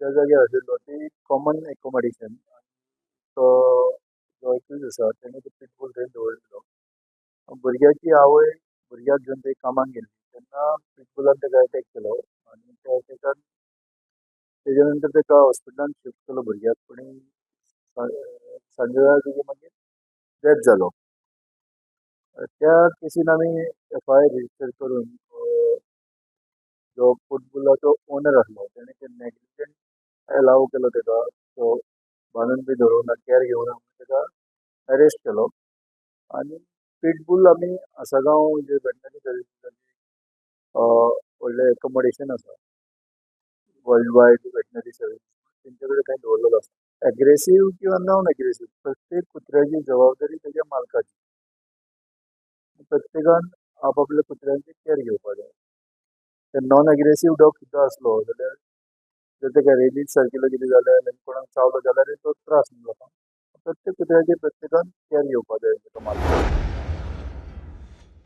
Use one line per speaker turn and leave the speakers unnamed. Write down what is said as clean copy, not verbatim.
ज्या जाग्यार आशिल्लो ती कॉमन एकोमोडेशन. तो जो एक्यूज आसा तेणे तो पिटबूल थंय दवरलेलो. भुरग्याची आवय भुरग्याक घेवन थंय कामाक गेल्ली तेन्ना पिटबुलान ताका अटॅक केलो आनी त्या अटॅकान तेजे नंतर ताका हॉस्पिटलांत शिफ्ट केलो भुरग्याक पूण सांजे वेळार तेजो मागीर डेथ जालो. त्या केसीन आमी एफआयआर रेजिस्टर करून जो फुटबॉलाचो ओनर आसलो तेणे ते नॅग्लिजंट एलाव केलो ताका तो बांदून बी दवरूंक ना कॅर घेवना म्हणून ताका अरेस्ट केलो. आनी पिटबूल आमी आसागांव जे वेटनरी सर्विसीसाची व्हडलें एकोमोडेशन आसा वर्ल्ड वायड वेटनरी सर्वीस तेंचे कडेन थंय दवरलेलो आसा. एग्रेसीव किंवा नॉन एग्रेसीव प्रत्येक कुत्र्याची जबाबदारी तेज्या मालकाची. प्रत्येकान आपापल्या कुत्र्यांची कॅर घेवपाक जाय. ते नॉन एग्रेसीव डॉग सुद्दां आसलो जाल्यार जर ताका रेबीज सारकिल्लो कितें जालें आनी कोणाक चावलो जाल्यार तो त्रास न्हू लोकांक. प्रत्येक कुत्र्याची प्रत्येकान कॅर घेवपाक जाय ताका मालकान.